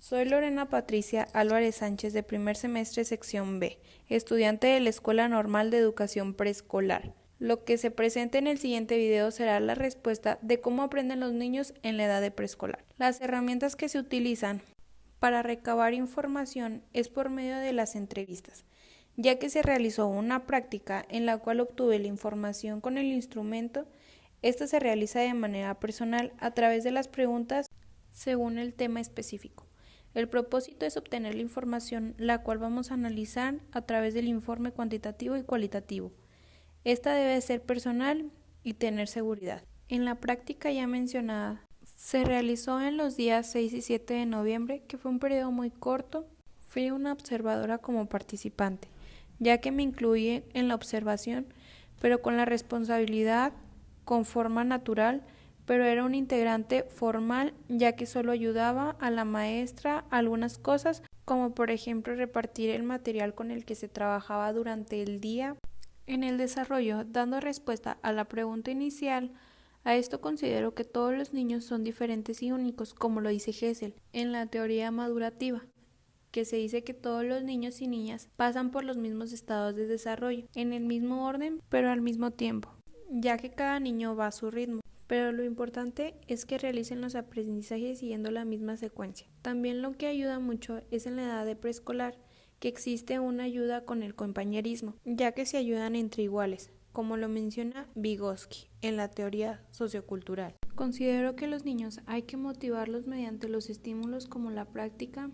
Soy Lorena Patricia Álvarez Sánchez de primer semestre sección B, estudiante de la Escuela Normal de Educación Preescolar. Lo que se presenta en el siguiente video será la respuesta de cómo aprenden los niños en la edad de preescolar. Las herramientas que se utilizan para recabar información es por medio de las entrevistas, ya que se realizó una práctica en la cual obtuve la información con el instrumento. Esta se realiza de manera personal a través de las preguntas según el tema específico. El propósito es obtener la información, la cual vamos a analizar a través del informe cuantitativo y cualitativo. Esta debe ser personal y tener seguridad. En la práctica ya mencionada, se realizó en los días 6 y 7 de noviembre, que fue un periodo muy corto. Fui una observadora como participante, ya que me incluí en la observación, pero con la responsabilidad con forma natural, pero era un integrante formal, ya que solo ayudaba a la maestra algunas cosas, como por ejemplo repartir el material con el que se trabajaba durante el día. En el desarrollo, dando respuesta a la pregunta inicial, a esto considero que todos los niños son diferentes y únicos, como lo dice Gesell en la teoría madurativa, que se dice que todos los niños y niñas pasan por los mismos estados de desarrollo, en el mismo orden, pero al mismo tiempo, ya que cada niño va a su ritmo. Pero lo importante es que realicen los aprendizajes siguiendo la misma secuencia. También lo que ayuda mucho es en la edad de preescolar, que existe una ayuda con el compañerismo, ya que se ayudan entre iguales, como lo menciona Vygotsky en la teoría sociocultural. Considero que los niños hay que motivarlos mediante los estímulos como la práctica.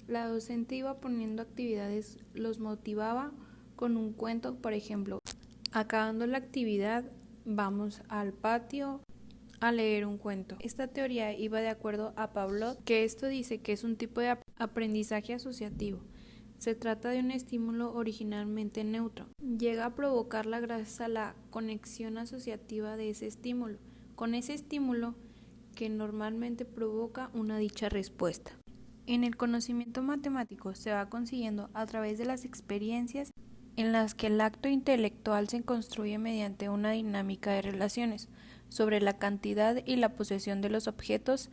La docente iba poniendo actividades, los motivaba con un cuento, por ejemplo, acabando la actividad, vamos al patio a leer un cuento. Esta teoría iba de acuerdo a Pavlov, que esto dice que es un tipo de aprendizaje asociativo. Se trata de un estímulo originalmente neutro. Llega a provocarla gracias a la conexión asociativa de ese estímulo, con ese estímulo que normalmente provoca una dicha respuesta. En el conocimiento matemático se va consiguiendo a través de las experiencias en las que el acto intelectual se construye mediante una dinámica de relaciones sobre la cantidad y la posesión de los objetos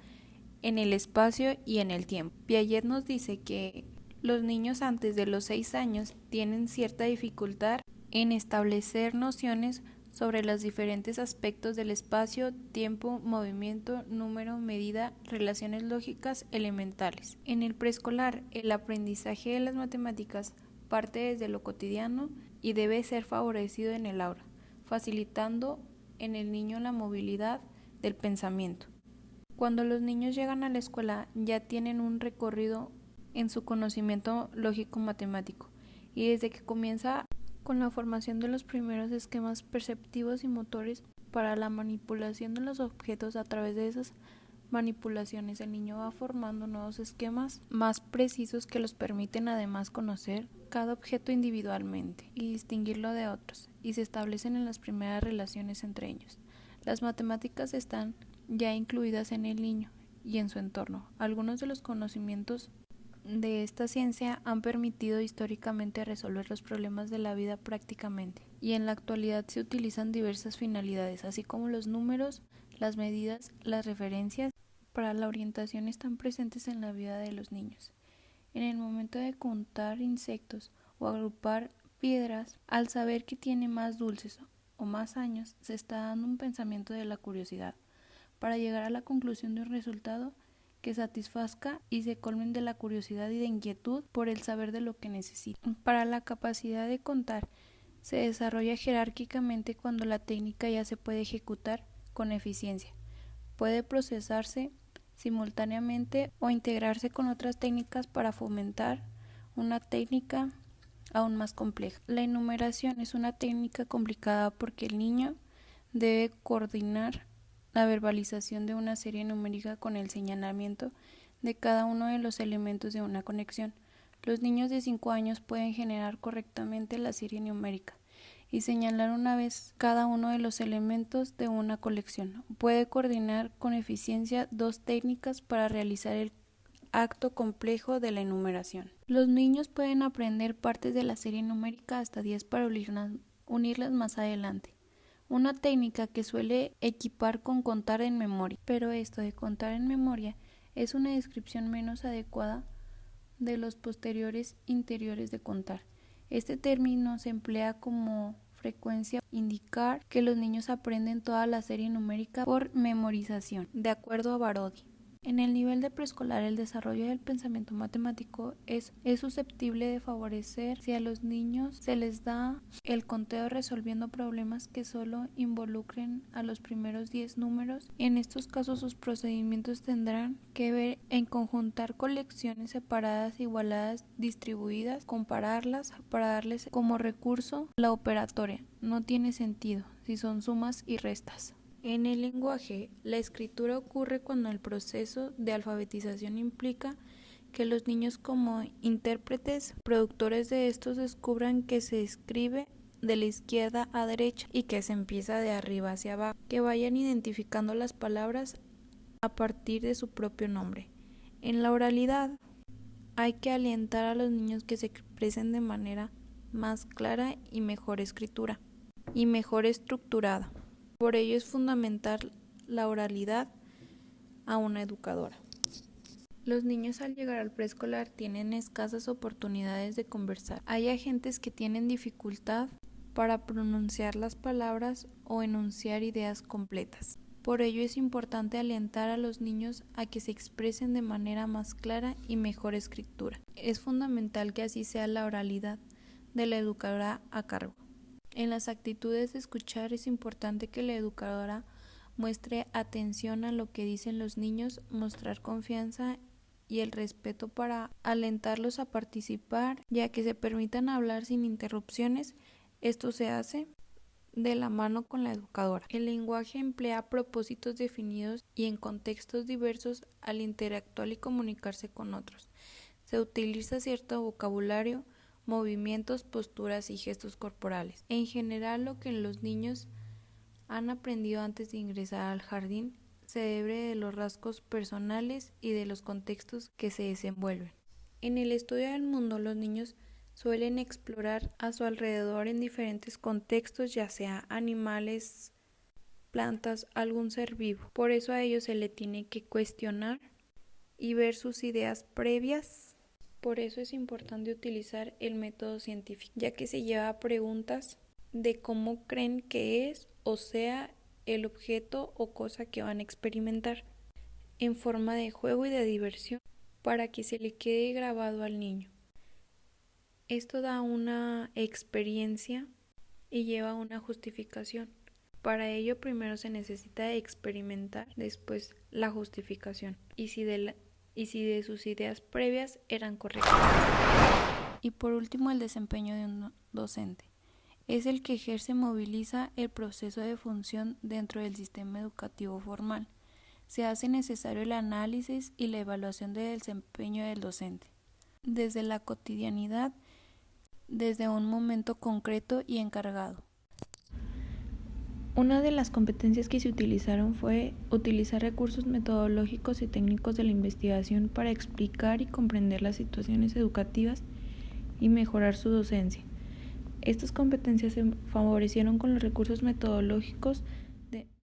en el espacio y en el tiempo. Piaget nos dice que los niños antes de los 6 años tienen cierta dificultad en establecer nociones sobre los diferentes aspectos del espacio, tiempo, movimiento, número, medida, relaciones lógicas elementales. En el preescolar, el aprendizaje de las matemáticas parte desde lo cotidiano y debe ser favorecido en el aula, facilitando en el niño la movilidad del pensamiento. Cuando los niños llegan a la escuela ya tienen un recorrido en su conocimiento lógico-matemático y desde que comienza con la formación de los primeros esquemas perceptivos y motores para la manipulación de los objetos. A través de esas manipulaciones el niño va formando nuevos esquemas más precisos que los permiten además conocer cada objeto individualmente y distinguirlo de otros, y se establecen en las primeras relaciones entre ellos. Las matemáticas están ya incluidas en el niño y en su entorno. Algunos de los conocimientos de esta ciencia han permitido históricamente resolver los problemas de la vida prácticamente, y en la actualidad se utilizan diversas finalidades, así como los números, las medidas, las referencias para la orientación están presentes en la vida de los niños. En el momento de contar insectos o agrupar piedras, al saber que tiene más dulces o más años, se está dando un pensamiento de la curiosidad para llegar a la conclusión de un resultado que satisfazca y se colmen de la curiosidad y de inquietud por el saber de lo que necesita. Para la capacidad de contar se desarrolla jerárquicamente cuando la técnica ya se puede ejecutar con eficiencia, puede procesarse simultáneamente o integrarse con otras técnicas para fomentar una técnica aún más compleja. La enumeración es una técnica complicada porque el niño debe coordinar la verbalización de una serie numérica con el señalamiento de cada uno de los elementos de una conexión. Los niños de 5 años pueden generar correctamente la serie numérica y señalar una vez cada uno de los elementos de una colección. Puede coordinar con eficiencia dos técnicas para realizar el acto complejo de la enumeración. Los niños pueden aprender partes de la serie numérica hasta 10 para unirlas más adelante. Una técnica que suele equipar con contar en memoria, pero esto de contar en memoria es una descripción menos adecuada de los posteriores interiores de contar. Este término se emplea como frecuencia para indicar que los niños aprenden toda la serie numérica por memorización, de acuerdo a Barodi. En el nivel de preescolar, el desarrollo del pensamiento matemático es susceptible de favorecer si a los niños se les da el conteo resolviendo problemas que solo involucren a los primeros 10 números. En estos casos, sus procedimientos tendrán que ver en conjuntar colecciones separadas, igualadas, distribuidas, compararlas para darles como recurso la operatoria. No tiene sentido si son sumas y restas. En el lenguaje, la escritura ocurre cuando el proceso de alfabetización implica que los niños como intérpretes, productores de estos, descubran que se escribe de la izquierda a derecha y que se empieza de arriba hacia abajo, que vayan identificando las palabras a partir de su propio nombre. En la oralidad, hay que alentar a los niños que se expresen de manera más clara y mejor escritura y mejor estructurada. Por ello es fundamental la oralidad a una educadora. Los niños al llegar al preescolar tienen escasas oportunidades de conversar. Hay agentes que tienen dificultad para pronunciar las palabras o enunciar ideas completas. Por ello es importante alentar a los niños a que se expresen de manera más clara y mejor escritura. Es fundamental que así sea la oralidad de la educadora a cargo. En las actitudes de escuchar es importante que la educadora muestre atención a lo que dicen los niños, mostrar confianza y el respeto para alentarlos a participar, ya que se permitan hablar sin interrupciones. Esto se hace de la mano con la educadora. El lenguaje emplea propósitos definidos y en contextos diversos al interactuar y comunicarse con otros. Se utiliza cierto vocabulario, movimientos, posturas y gestos corporales. En general, lo que los niños han aprendido antes de ingresar al jardín se debe de los rasgos personales y de los contextos que se desenvuelven. En el estudio del mundo, los niños suelen explorar a su alrededor en diferentes contextos, ya sea animales, plantas, algún ser vivo. Por eso a ellos se le tiene que cuestionar y ver sus ideas previas. Por eso es importante utilizar el método científico, ya que se lleva a preguntas de cómo creen que es o sea el objeto o cosa que van a experimentar, en forma de juego y de diversión, para que se le quede grabado al niño. Esto da una experiencia y lleva a una justificación. Para ello primero se necesita experimentar, después la justificación, y si de sus ideas previas eran correctas. Y por último, el desempeño de un docente. Es el que ejerce y moviliza el proceso de función dentro del sistema educativo formal. Se hace necesario el análisis y la evaluación del desempeño del docente, desde la cotidianidad, desde un momento concreto y encargado. Una de las competencias que se utilizaron fue utilizar recursos metodológicos y técnicos de la investigación para explicar y comprender las situaciones educativas y mejorar su docencia. Estas competencias se favorecieron con los recursos metodológicos